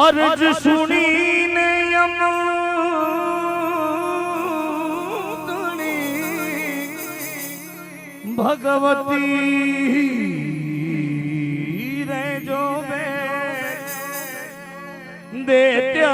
અરજ સુણીને ભગવતી રે જો બે દે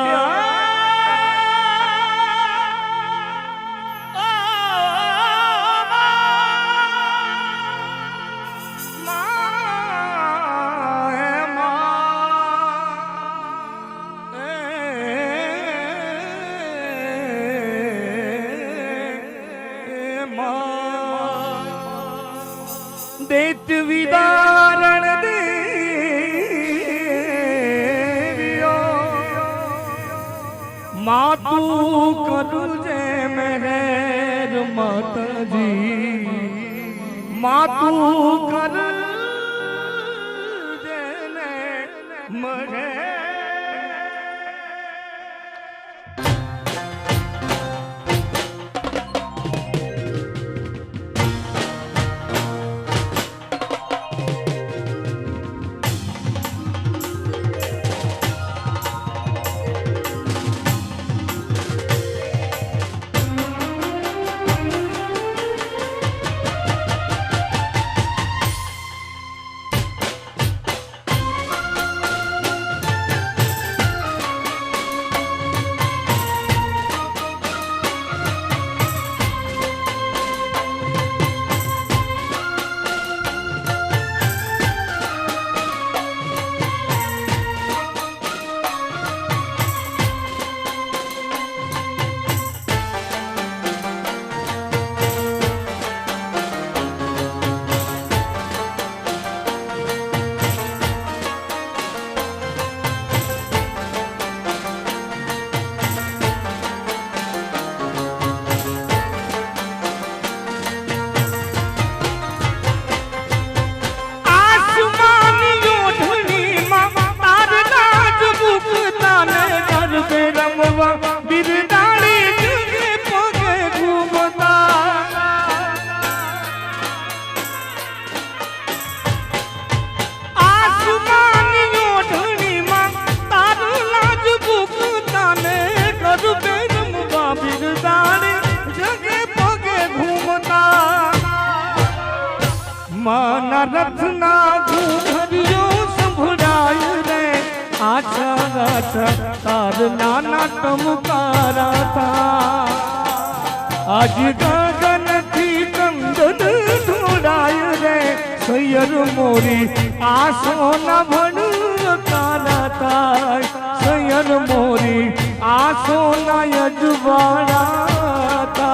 देत विदारण देवियो मातू करू जे मेहर माताजी मातू कर जेने मरे माना रथना घूमरियो संभळाय रे आछा आछा तार नाना टमकारा था आज गगन थी कंदन ढोड़ाय रे सैयर मोरी आसो न भणकारा था सैयर मोरी आसो न यजवाड़ा था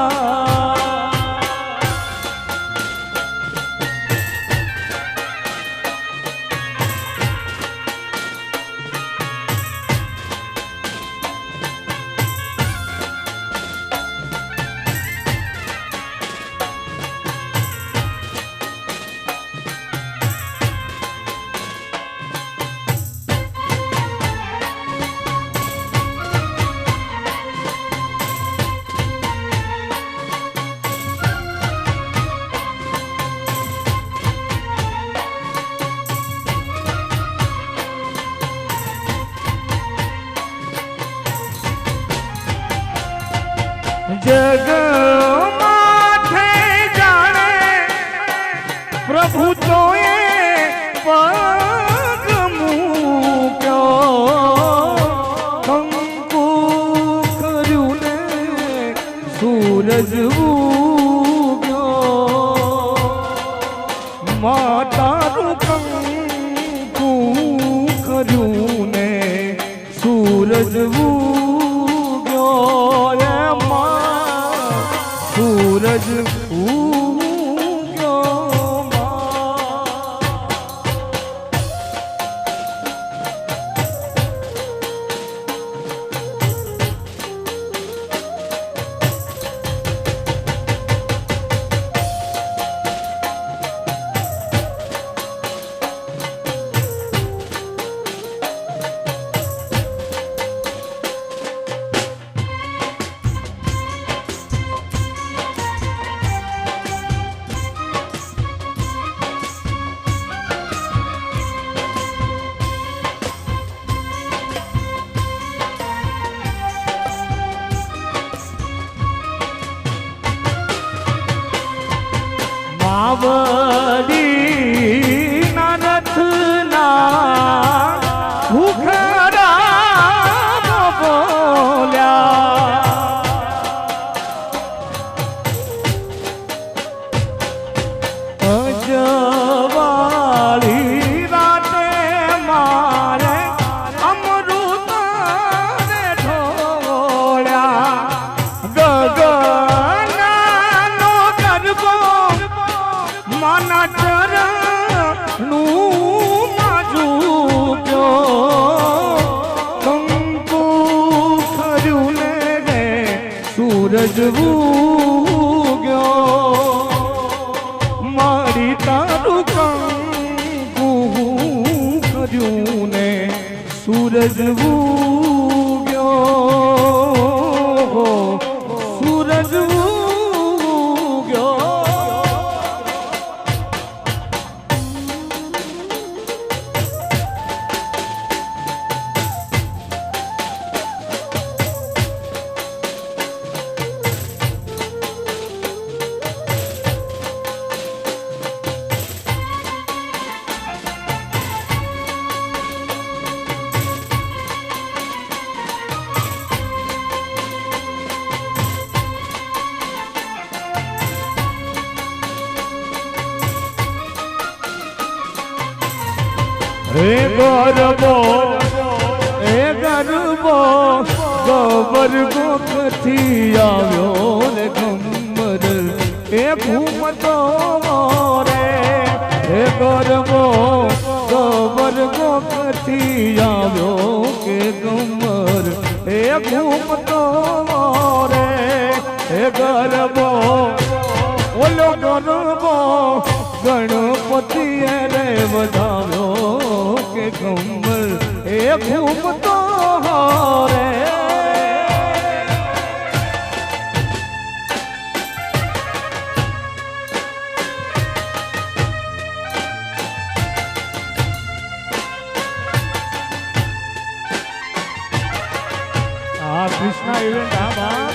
जग माथे जाने प्रभु तोए पग मूक्यो कंकु कर्यु ने सूरज उग्यो मातारू कंकु कर्यु ने सूरज उग्यो सूरज उग्यो આવડી ના રથના ભૂખરા બોલ્યા અજવાળી રાતે મારે અમૃત ને ઢોળ્યા ગગનનો ગરબો માના ચરણનું માજુક્યો કંકુ ખર્યું ને રે સૂરજ ઉગ્યો મારી તારું કંકુ ખર્યું ને સૂરજ ઉગ્યો સૂરજ ઉગ્યો હે ગરબો ગબર ગોખથી આવ્યો રે ગમર એ ઘૂમતો રે હે ગરબો ગબર ગોખથી આવ્યો કે ગમર એ ઘૂમતો રે હે ગરબો ઓલો ગરબો ગણપતિ રે વધાવ્યો કે કમર એ ઘૂમતો રે આ કૃષ્ણા ઇવેન્ટ આમાં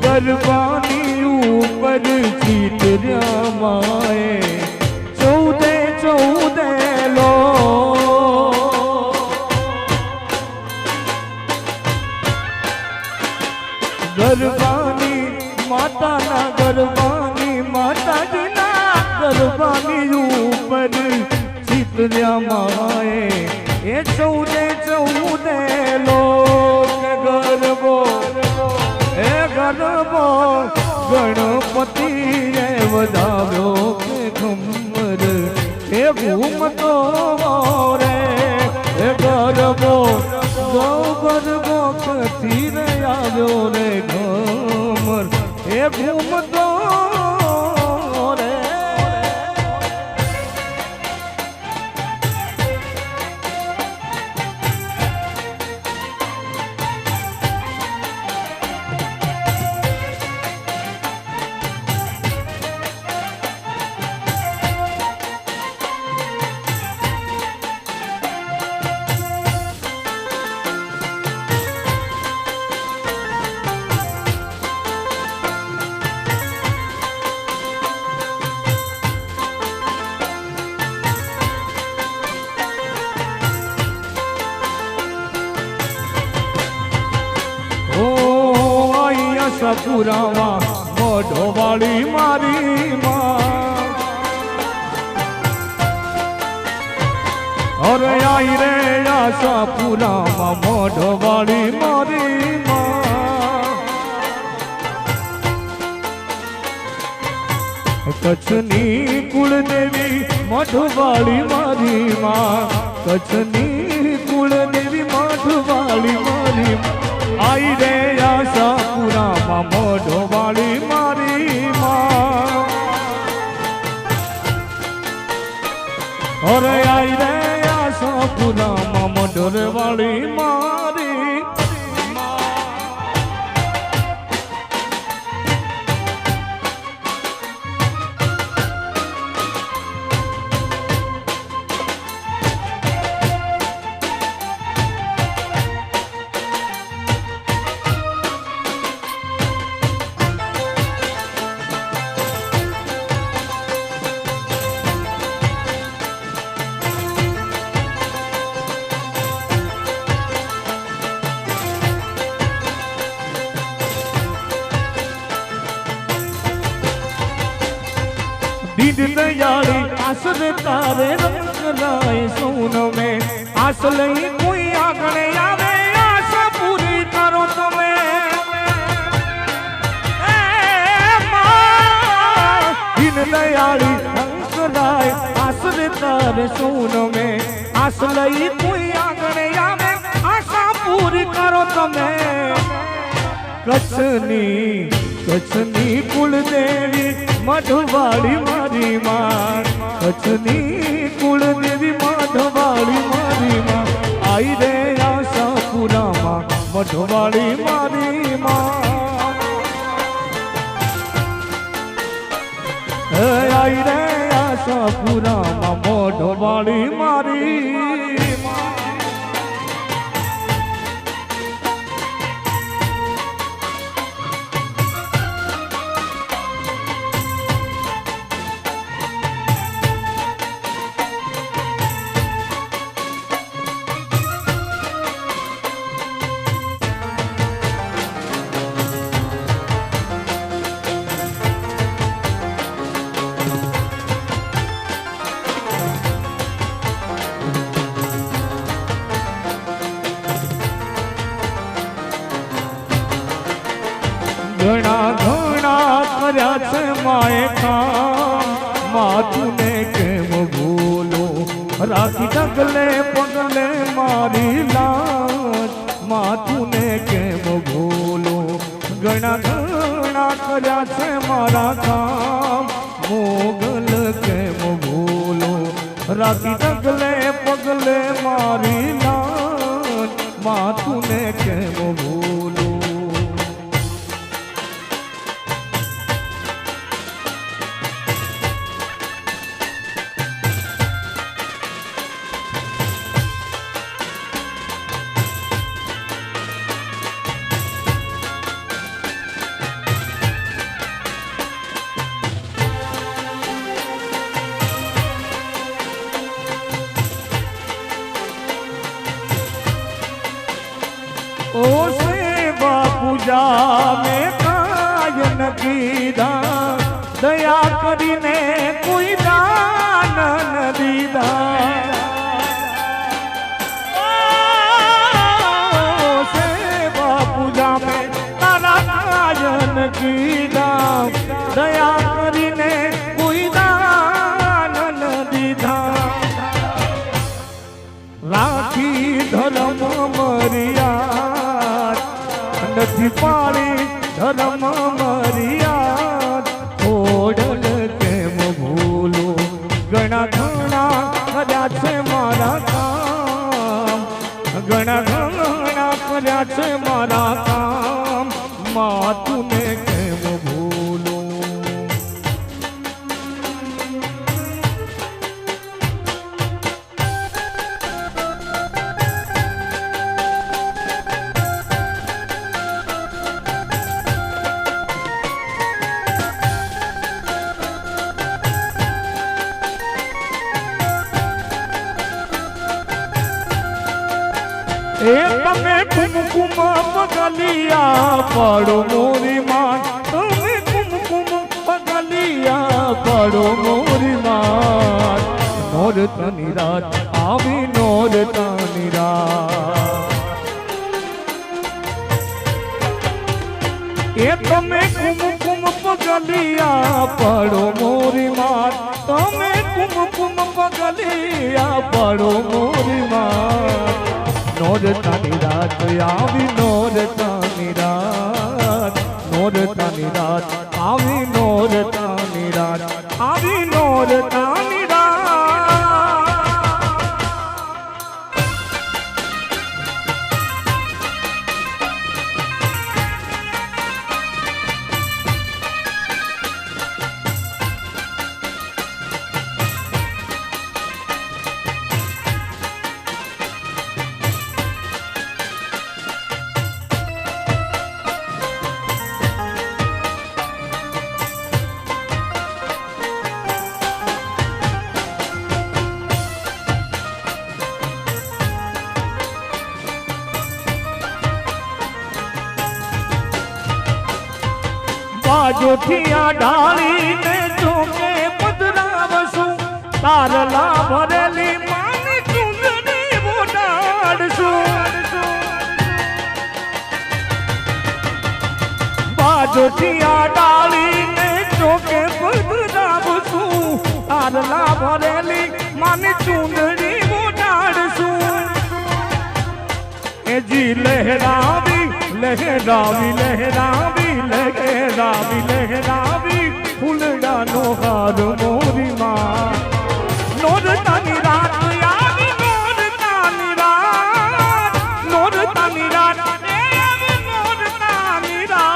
ગરબાની ઉપર ચીતર્યા માએ 14 લો ગરબાની માતાના ગરબાની માતાજીના ગરબાની ઉપર ચીતર્યા માએ એ 14 લો ગરબો એ ગરબો ગણપતિ એ વધાવ્યો કે ઘમર એ ઘૂમતો રે એ ગરબો ગરબો કથી રે આવ્યો રે ઘમર એ ઘૂમતો રે સપુરામાં મોઢો વાળી મારી માં અરે આઈ રે સપુરામાં મોઢો વાળી મારી માં કચ્છની કુળદેવી મોઢો વાળી મારી માં કચ્છની કુળદેવી મોઢો વાળી મારી આઈ રે આશાપુરામાં મોઢો વાળી મારી માં અરે આઈ રે આશાપુરામાં મોઢો વાળી મારી दीन दयाली आसरे तारे रंग लाए सोन में आस लई कोई आगणे आवे आशा पूरी करो तमे दीन दयाली रंग लाए आसरे तारे सोन में आस लई कोई आगणे आवे आशा पूरी करो तमे कच्छनी कुलदेवी मधुवाड़ी मारी मां कच्छनी कुलदेवी मधुवाड़ी मारी मां आई रे आशापुरा मां मधुवाड़ी मारी मां आई रे आशापुरा मां मधुवाड़ी मारी मां घना घना कर्या छे माए काम माथुं ने केम भूलो राखी डगले पगले मारी लाज माथुं ने केम भूलो घना घना कर्या छे मारा काम मोगल केम भूलो राखी डगले पगले मारी लाज माथुं ने केम भूलो ओ सेवा पूजा में कायन कीधा दया करीने कोई दान न दीधा ओ सेवा पूजा में तारा कायन कीधा दया करीने कोई दान न दीधा राखी धर्म मरिया નથી પાડી ધર્મ મર્યાદ ઓડલ કેમ ભૂલો ઘણા ઘણા કર્યા છે મારા કામ ઘણા ઘણા કર્યા છે મારા કામ માતુને કેમ ભૂલો તમે કુમકુમ પગલિયા પાડો મોરી માન તમે કુમકુમ પગલિયા પાડો મોરી માન નોરતાની રાત આવી નોરતાની રાત એ તમે કુમકુમ પગલિયા પાડો મોરી માન તમે કુમકુમ પગલિયા પાડો મોરી માન નોરતાની રાત આવી નોરતાની રાત નોરતાની રાત આવી નોરતાની રાત આવી નોરતાની રાત बाजोथिया डाली ने चौके पदरा તારલા ભરેલી માની ચૂંદડી ઉડાડશું બાજોથી આ ડાળીને ચોકે પધરાવશું તારલા ભરેલી માની ચૂંદડી ઉડાડશું એ જી લહેરાવી લહેરાવી લહેરાવી લહેરાવી લહેરાવી ફૂલડાનો હાર મોરી માં નોરતાની રાત આવી નોરતાની રાત નોરતાની રાત આવી નોરતાની રાત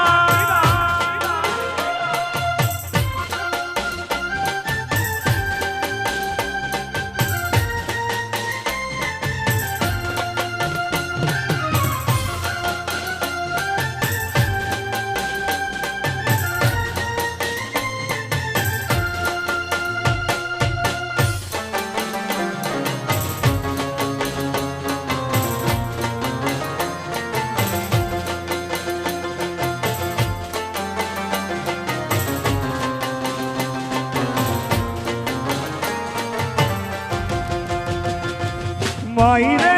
માઈ રે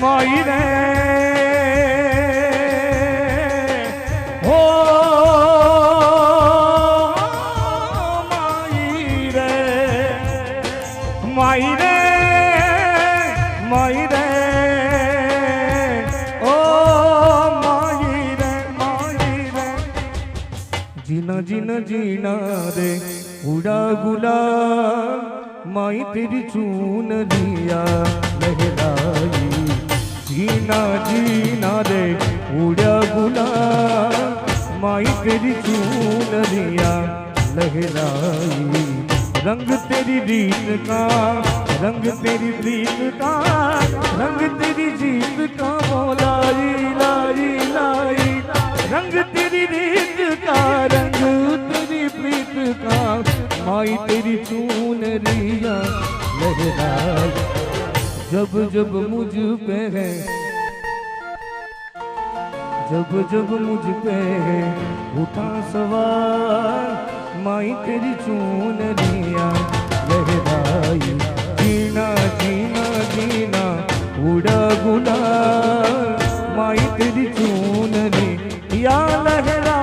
માઈ રે હો માઈ રે માઈ રે માઈ રે ઓ માઈ રે માઈ રે જીના જીના જીના રે उड़ा गुलाल माई तेरी चूनरिया लहराई जीना जीना रे उड़ा गुलाल माई तेरी चूनरिया लहराई रंग तेरी रीत का रंग तेरी प्रीत का रंग तेरी जीत का बोलाई लाई लाई रंग तेरी रीत का रंग तेरी प्रीत का माई तेरी चूनरिया लहराई जब जब मुझ पे है जब जब मुझ पे है उठा सवार माई तेरी चूनरिया लहराई जीना जीना जीना उड़ा गुलाल माई तेरी चूनरिया लहराई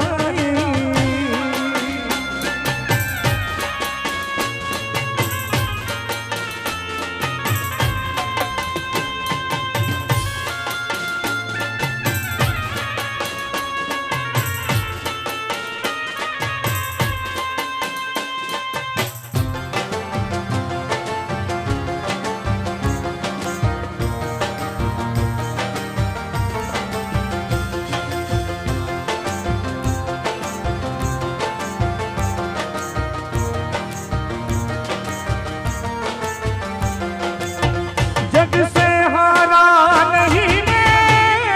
जग से हारा नहीं मैं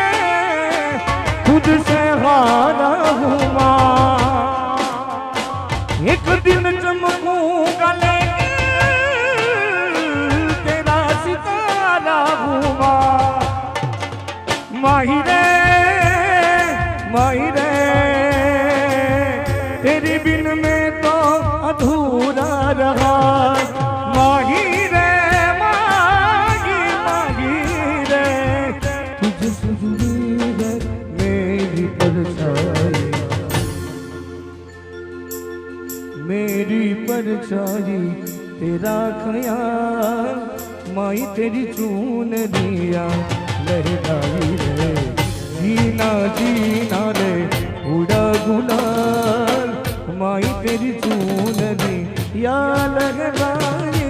खुद से हारा हूँ माँ एक दिन चमकूंगा लेकिन तेरा सितारा हूँ माँ माही रे तेरी बिन में तो अधूरा रहा माही रे मेरी परछाई तेरा ख्याल माई तेरी चूनरिया लहराई रे जीना जीना रे उड़ा गुलाल माई तेरी चूनरिया लहराई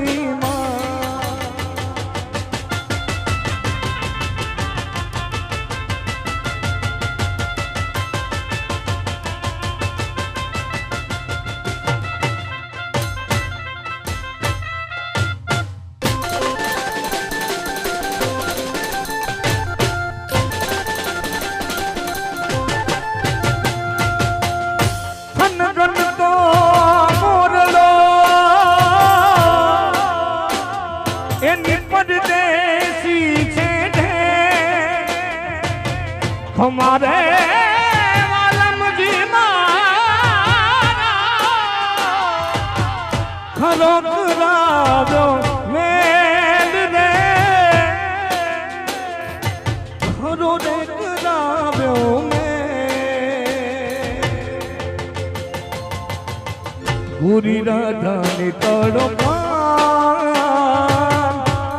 हमारे वालम जी मारा ખરો કરાવ્યો મેલ રે ખરો રે કરાવ્યો મેલ પૂરી રાધાને તડપાન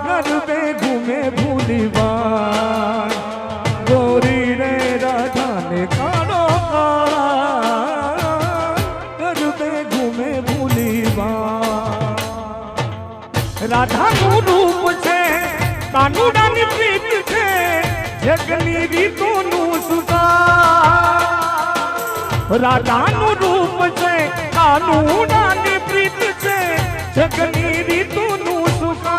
ગરબે ઘૂમે ભૂલીવાન ગોરી રે રાધાને રાધાનું રૂપ છે કાનુડાની પ્રીત છે જગની રીતોનું સુધાર રાધાનું રૂપ છે કાનુડાની પ્રીત છે જગની રીતોનું સુધાર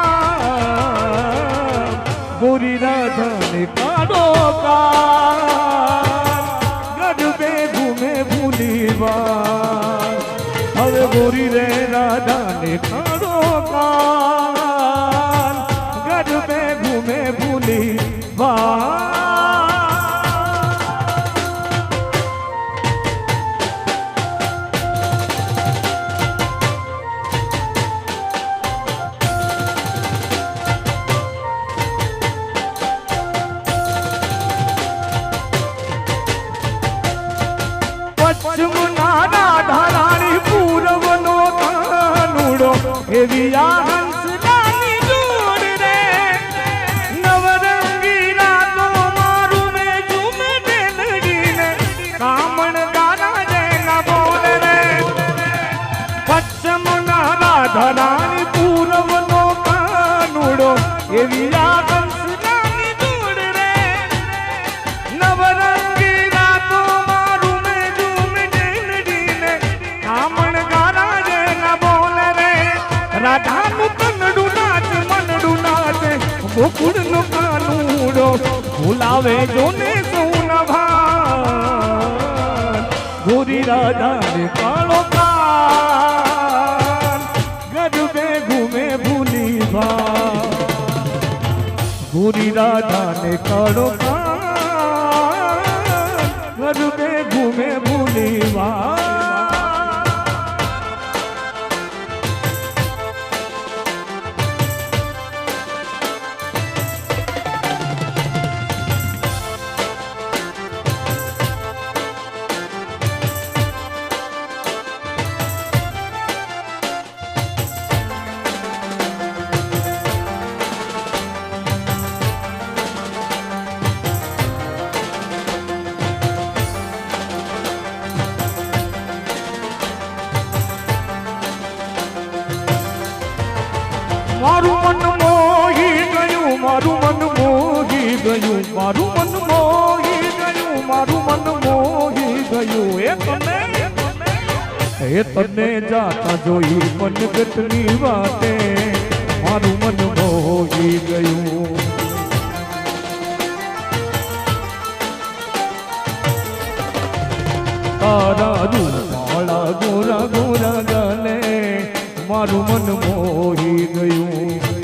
ગોરી રાધાને કાઢો કાર ગરબે ઘૂમે ભૂલીવાર હવે ગોરી રે રાધાને કાઢો ગરબે ઘૂમે ભૂલી પશ્ચિમના રાધારાણી પૂર્વનો કાનુડો એવી આ હંસલાની જોડ રે નવરંગી રાતો મારું મેં ઝૂમે લડીને કામણ ગાના જેના બોલ રે પશ્ચિમના રાધારાણી પૂર્વનો કાનુડો એવી આ હંસલાની જોડ રે નવરંગી રાતો મારું મેં ઝૂમે લડીને કામણ ગાના જેના બોલ રે રાધાનું કનડું નાચ મનડું નાચે ગોકુળનો કાનુડો ભૂલાવે જોને સૌના ભાન ગોરી રાધાને કાળો કાન ગરબે ઘૂમે ભૂલી ભાન ગોરી રાધાને કાળો કાન ગરબે ઘૂમે ભૂલી ભાન મારું મન મોહી ગયું મારું મન મોહી ગયું મારું મન મોહી ગયું મારું મન મોહી ગયું એ તને જાતા જોઈ મનગતની વાતે મારું મન મોહી ગયું તારા રૂપાળા ગોરા ગોરા ગાલે મારું મન મોહી ગયું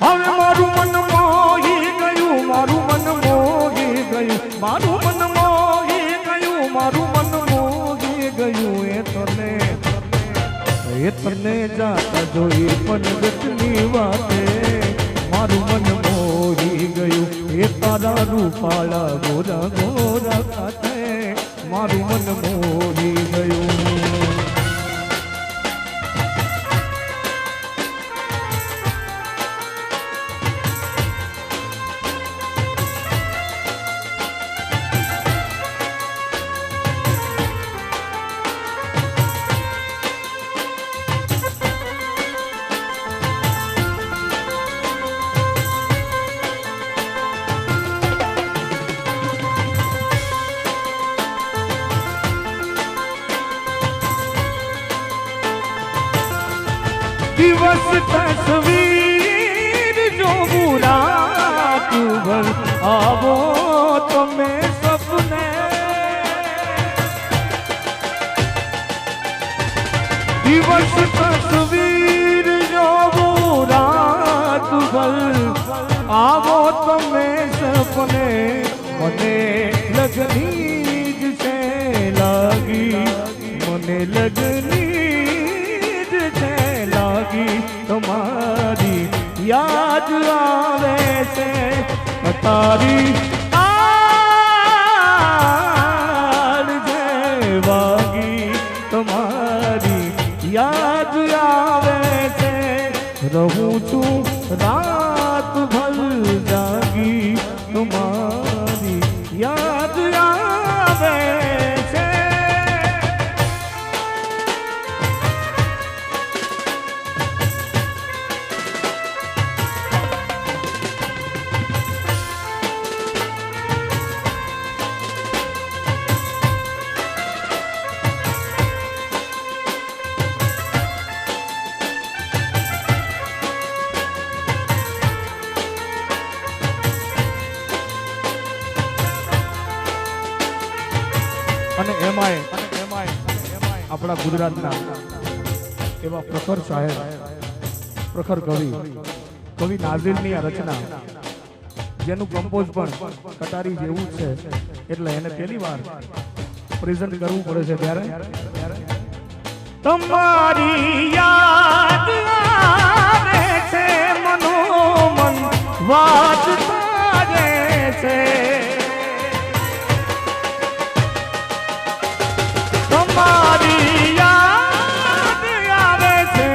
હવે મારું મન મોહી ગયું મારું મન મોહી ગયું મારું મન મોહી ગયું મારું મન મોહી ગયું એ તને જાતા જોઈ પનગતની વાતે મારું મન મોહી ગયું એ તારા રૂપાળા ગોરા ગોરા ખાતે મારું મન મોહી ગયું દિવસ તસવીર જો બુરા તુવર આવો તમે સપને દિવસ તસવીર જો બુરા તુવર આવો તમે સપને મને લગની જ છે લગની જ છે લાગી તમારી યાદ આવે છે તારી આડ જે વાગી તમારી યાદ આવે છે રહું છું રાત ભર જાગી તમારી યાદ આવે છે અને એમાંય આપણા ગુજરાતના એવા પ્રખર શાયર પ્રખર કવિ નાઝિરની આ રચના જેનું કમ્પોઝ પણ કટારી જેવું છે એટલે એને પહેલી વાર પ્રેઝન્ટ કરવું પડે છે ત્યારે તમારી યાદ આવે છે મનોમન વાત કરે છે તમારી યાદ આવે છે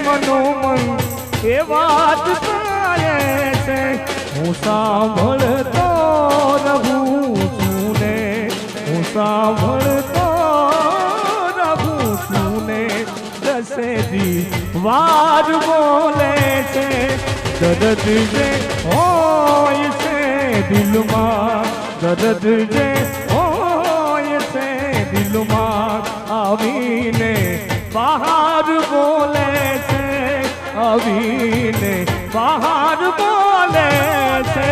મનોમન એ વાત થાય છે હું સાંભળતો રહું છું ને હું સાંભળતો રહું છું ને દસેદી વાર બોલે છે દર્દ જે હોય છે દિલમાં દર્દ જે દિલમાં આવીને બહાર બોલે છે આવીને બહાર બોલે છે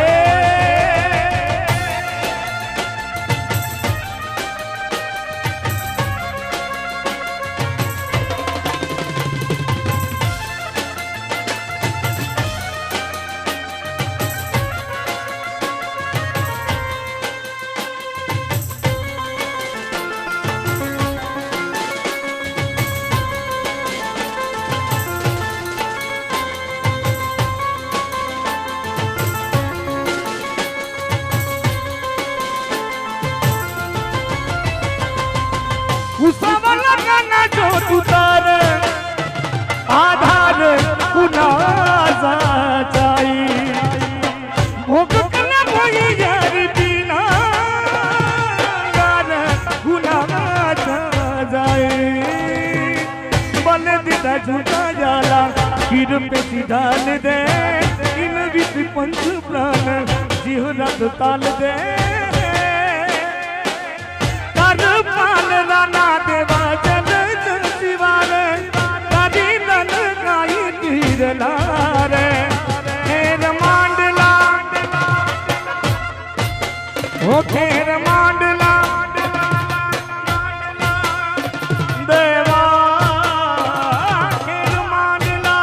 जो तुतार आधार कुना जाई भोग कना भोई यार बिना यार गुना जाए बने दिदा झूठा जाला गिर पे डाल दे इन विच पंच प्राण जीव रात ताल दे कर पाल राना देवा जन शिवारे कदी नन गाई तीरला रे खेर मांडला ओ खेर मांडला देवा खेर मांडला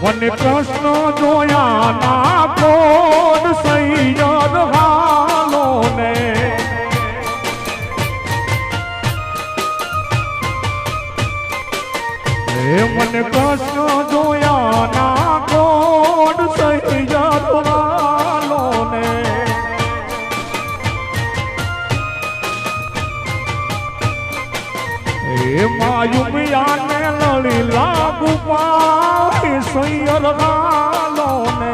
મને પ્રશ્ન જોયા ના કોડ સૈયદ હાલો ને મને પ્રશ્ન જોયા ના કોડ સૈયદ હાલો ને માયુમિયાને લડી લાગુ પાય સૈયદ હાલો ને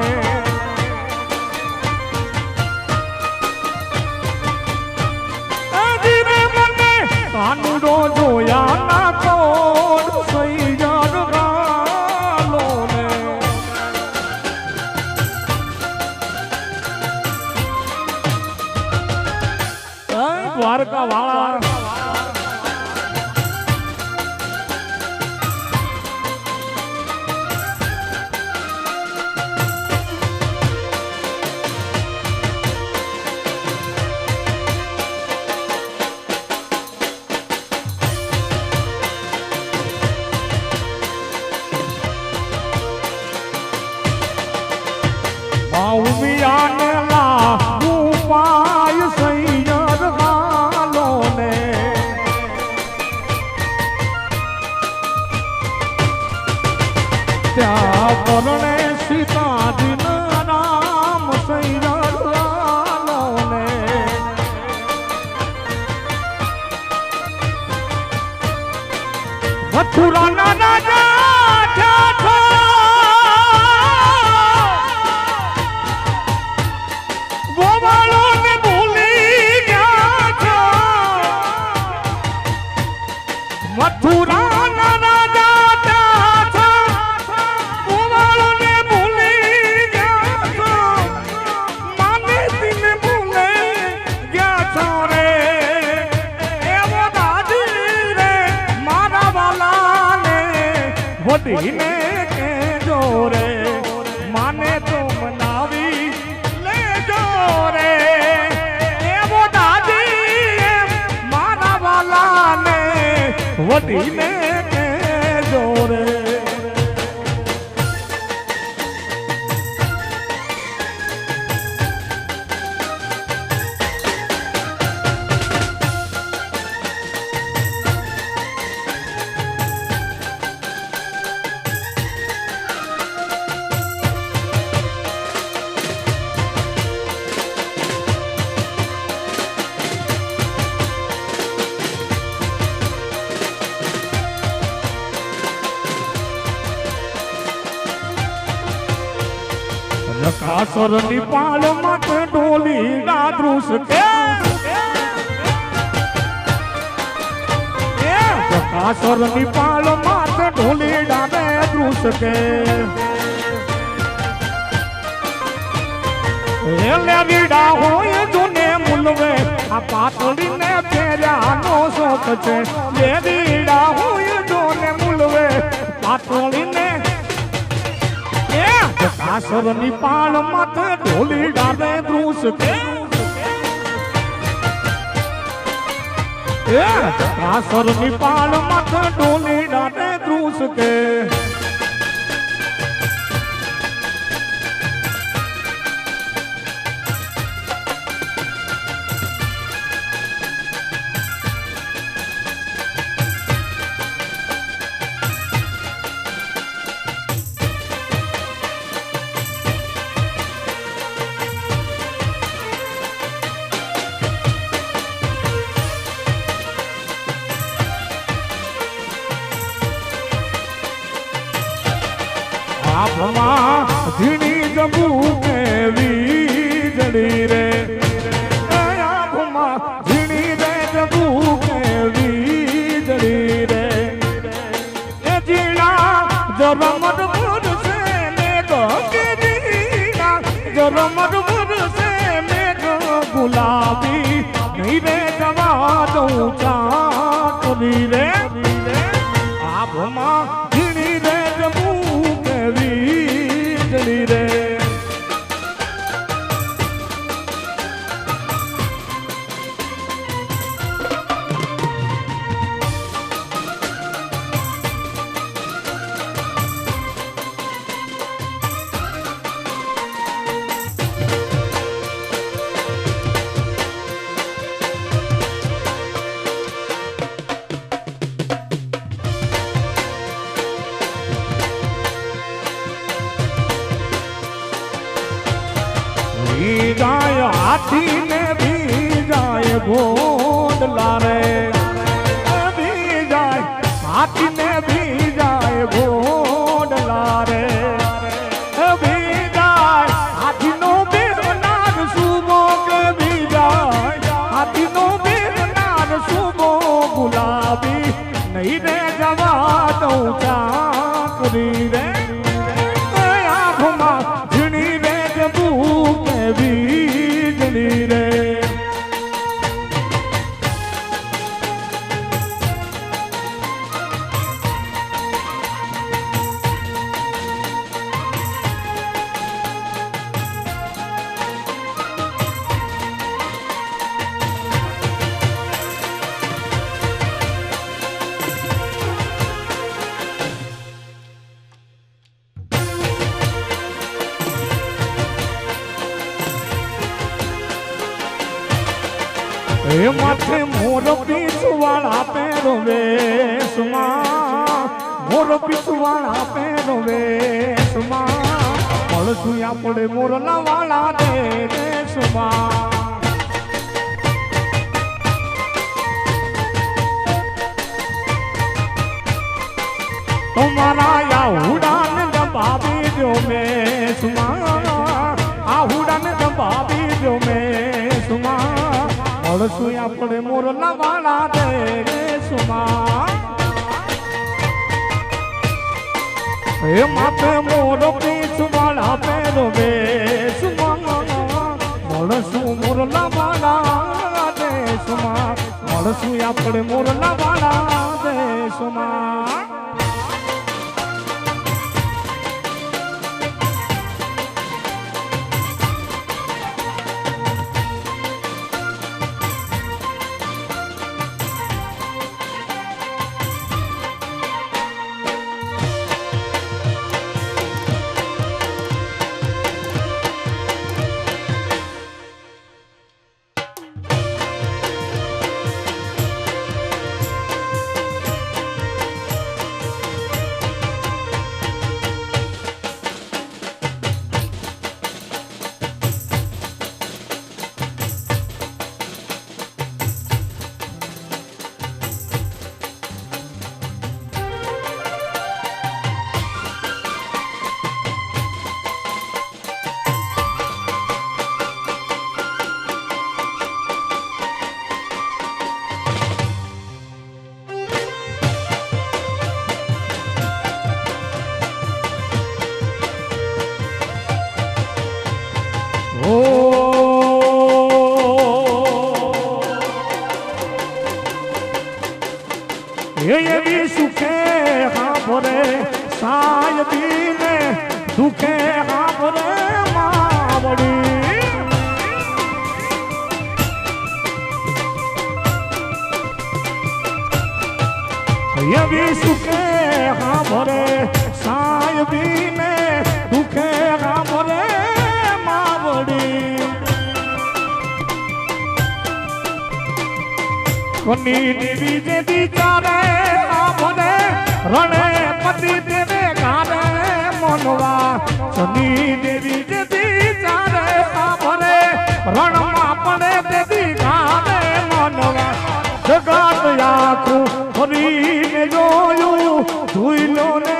મથુરાના કોડ સૈયર ગાલો ને દ્વારકા વાળા ઉમિયાને લાગુ પાય સૈયર ગાલો ને ત્યાં પરણે સીતાજીના નામ સૈયર ગાલો ને મથુરાના રાજા મથુરાના રાજા ગોવાળોને ભૂલી ગયા છો માને તીને ભૂલે ગયા છો રે એવો દાદી રે મારા વાલાને વડીને કહેજો રે માને તો મનાવી લેજો રે એવો દાદી મારા વાલાને વડીને કહેજો રે કાસરની પાળ માથે ડોલી દાદરૂસ કે કાસરની પાળ માથે ડોલી દાદરૂસ કે લેવીડા હોય જૂને મુલવે આ પાતળીને ફેર્યાનો શોખ છે લેવીડા હોય જૂને મુલવે પાતળીને કાસરની પાળ માથે ઢોલી ડાલે ધ્રુસ કે કાસરની પાળ માથે ઢોલી ડાલે ધ્રુસ કે આભમાં ઝીણી જબુ કેવી જડી રે આભમાં ઝીણી રે જબુ કેવી જડી રે એ ઝીણા જરમર મુરસે ને ગીરીના જરમર મુરસે ને ગુલાબી નહીં રે જવા દઉં ચાકરી રે આભમાં ઝીણી રે જબુ જડી રે જાય હાથી ને ભી જાય ગોંડલા રે ભી જાય હાથી ને ભી જાય ગોંડલા રે ભી જાય હાથી નો બેરનાર સુબો કે ભી જાય હાથી નો બેરનાર સુબો ગુલાબી નહીં એ માથે મોર પીછવાળા પેરો વેશમાં મોર પીછવાળા પેરો વેશમાં મળશું આપણે મોરલા વાળા દેશમાં તમારા આહુડાને દબાવી દો મેસમાં આહુડાને દબાવી દો મેસમાં મળશું આપણે મોરલા વાળા દેશમાં એ માથે મોર પીછવાળા પેરો વેશમાં મળશું મોરલા વાળા દેશમાં મળશું આપણે મોરલા વાળા દેશમાં એવી સુખે હાભરે સાયદીને દુખે હાભરે માવડી એવી સુખે હાભરે સાયદીને દુખે હાભરે માવડી કોની દેવી જે વિચારે આભરે રણે પતિ દેવે ગારે મનવા શનિ દેવી જે વિચારે આભરે રણમાં પડે દેવી ગારે મનવા જગત આખું ફરીને જોયું જોઈ લો ને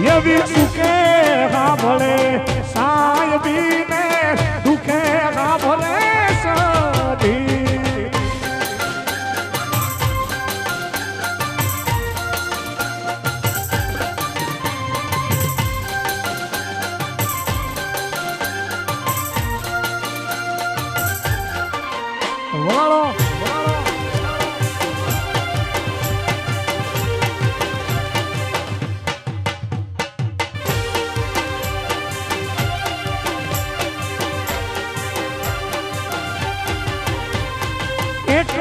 એવી સુખે હાભળે સાયબીને દુખે હાભળે સદી વાળો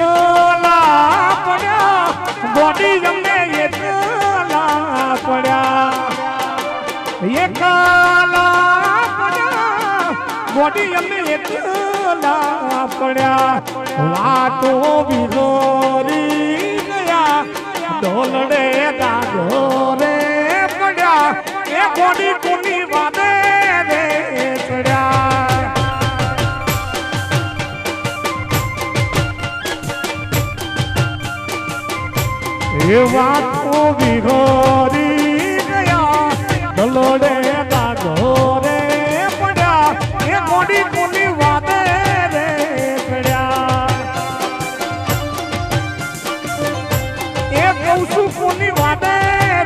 એકલા પડ્યા બોડી ગમે એકલા પડ્યા એકલા પડ્યા બોડી ગમે એકલા પડ્યા વાતો વિહોરી ગયા ઢોલડે દાદોરે પડ્યા એ બોડી કોની વાદે રે ચડ્યા એ વાતો વિહોરી ગયા દલોડે દાગોરે પડ્યા એ મોડી કોની વાદે રે પડ્યા એ કહું છું કોની વાદે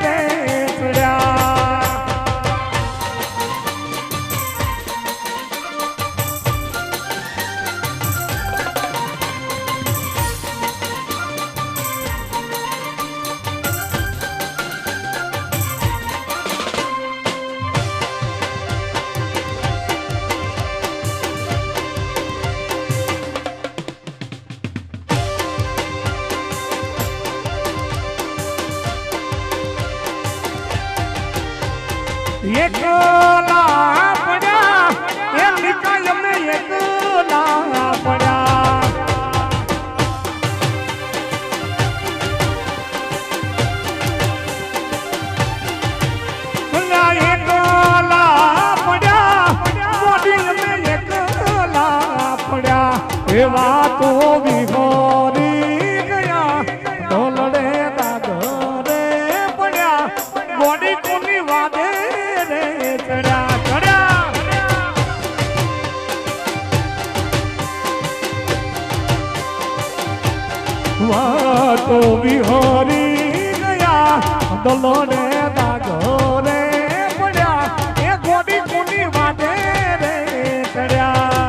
રે પડ્યા એકલા પડ્યા એ નિકાય અમે એકલા પડ્યા એવા તો વિહોરી ગયા ઢોલડે દાગરે પડ્યા ગોડી કોની વાદે રે ચડ્યા ચડ્યા વાતો વિહોરી ગયા ઢોલડે દાગરે પડ્યા એ ગોડી કોની વાદે રે ચડ્યા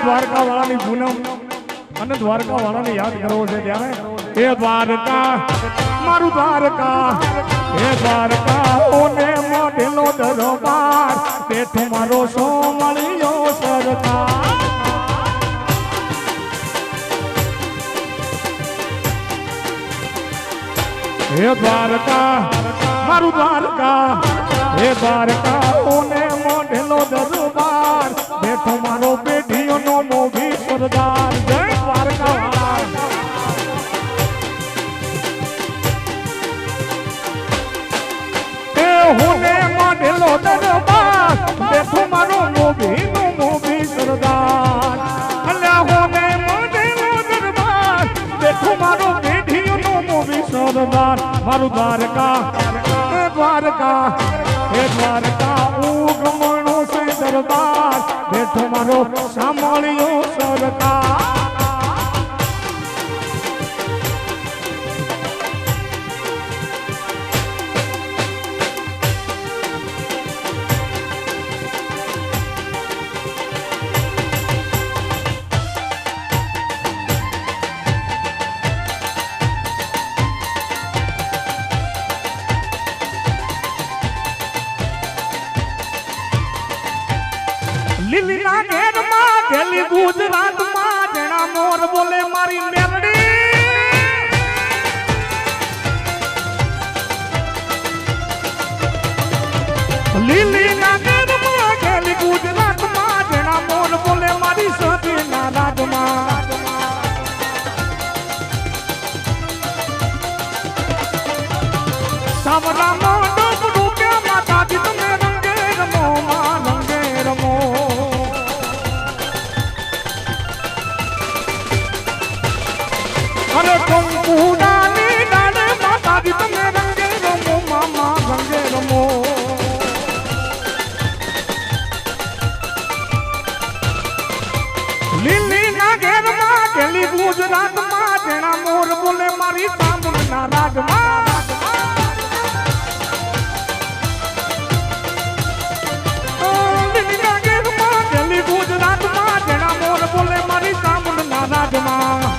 દ્વારકા વાળાની પૂનમ અને દ્વારકા વાળાને યાદ કરવો છે ત્યારે એ દ્વારકા મારું દ્વારકા એ દ્વારકા ઓને મોઢેલો દરબાર બેઠો મારો સોમળિયો સરકાર હે દ્વારકા મારું દ્વારકા હે દ્વારકા ઓને મોઢેલો દરબાર બેઠો મારો પેઢીઓનો મોભી સરદાર જય દ્વારકા એ હોને મોઢેલો દરબાર બેઠો મારો મોભી સરદાર અલ્યા હોને મોઢેલો દરબાર બેઠો મારો પેઢીઓનો મોભી સરદાર મારું દ્વારકા હે દ્વારકા હે દ્વારકા ઉગમણો સે દરબાર બેઠો મારો સાંભળ્યો સરકાર લીલીના ઘેરમાં ગેલી ગુજરાતમાં જેણા મોર બોલે મારી મેલડી લીલીના ઘેરમાં ગેલી ગુજરાતમાં જેણા મોર બોલે મારી સતીના રાજમાં સાવરામાં ડબડું કે માતાજી તમે રંગે રમો માં રંગે રમો અરે કંકુડાની ડાળે માતાજી તમે રંગે રમો મામા રંગે રમો લીલીના ઘેરમાં ગેલી ગુજરાતમાં જેણા મોર બોલે મારી સામુના રાજમાં લીલીના ઘેરમાં ગેલી ગુજરાતમાં જેણા મોર બોલે મારી સામુના રાજમાં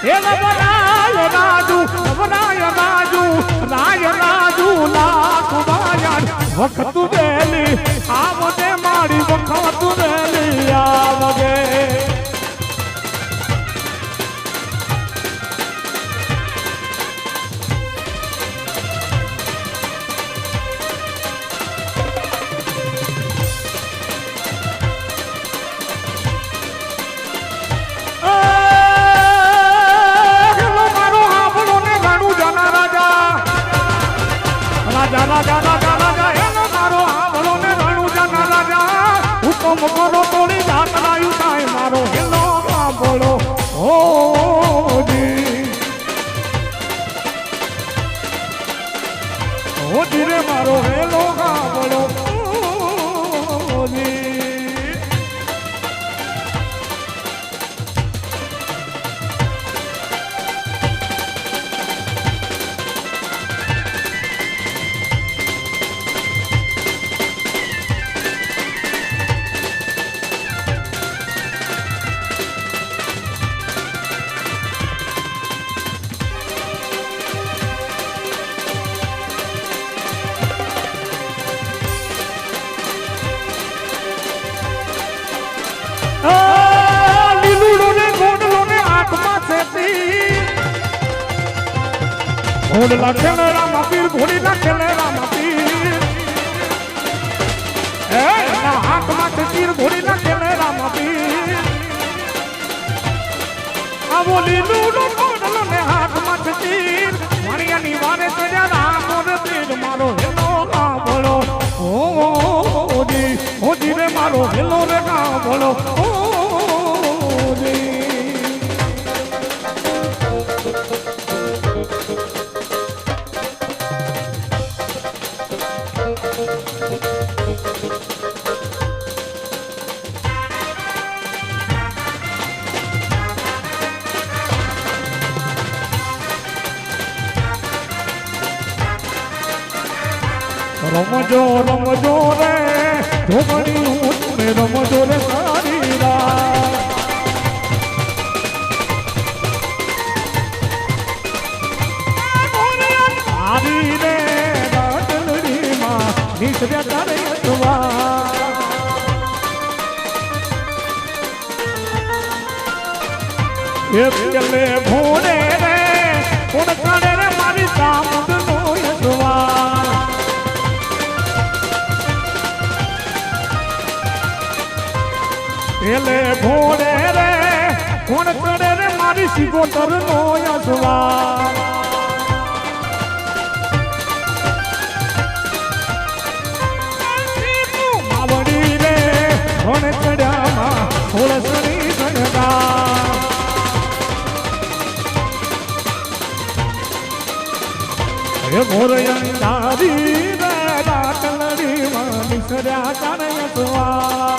એ નવરાય રાજુ નવરાય રાજુ રાય રાજુ લાખ બાયણ વખત વેલી આવજે મારી વખત વેલી આવજે રાજા રાજા રાજા એનો મારો આંબળો ને રણુજાના રાજા હુકમ કરો તોડી જાતરાયું થાય મારો એનો આંબળો ઓજી રે મારો એનો આંબળો ઓજી ઘોડલા ખેલે રામા પીર ઘોડીલા ખેલે રામા પીર એના હાથમાં તીર ઘોડીલા ખેલે રામા પીર આવો લીલુડો ઘોડલો ને હાથમાં તીર વાણિયાની વારે ચડ્યા રામો રે પીર મારો હેલો કાંભળો ઓજી ઓજી રે મારો હેલો રે કાંભળો ઓજી રમજો રમજો રે ઢોકળી હું તમે રમજો રે સારી રાત આવી રે રાતડીમાં નીકળ્યા તારે અટવા એ પેલે ભોળે રે કોણ કાઢે રે મારી સામુદનો યજવા પેલે ભોળે રે કોણ ચડે રે મારી સિગોતર નો યજવા માવડી રે કોણ ચડ્યામાં થોડસણી સણગા એ મોરયન તારી રે રાતલડી માં નિસર્યા તારે યજવા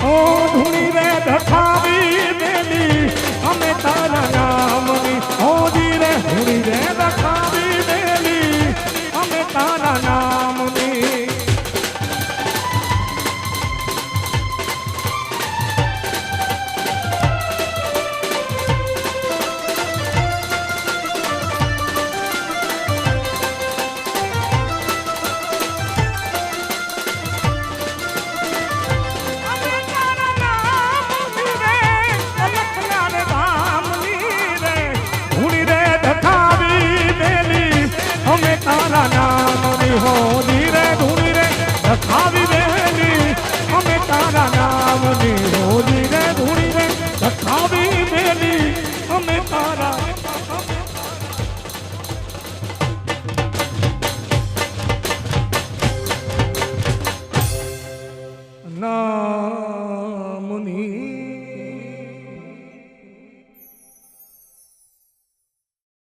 ઓ ધૂણી રે ધખાવી દેલી અમે તારા નામની ઓજી રે ધૂણી રે ધખાવી દેલી અમે તારા નામની તારા નામની હો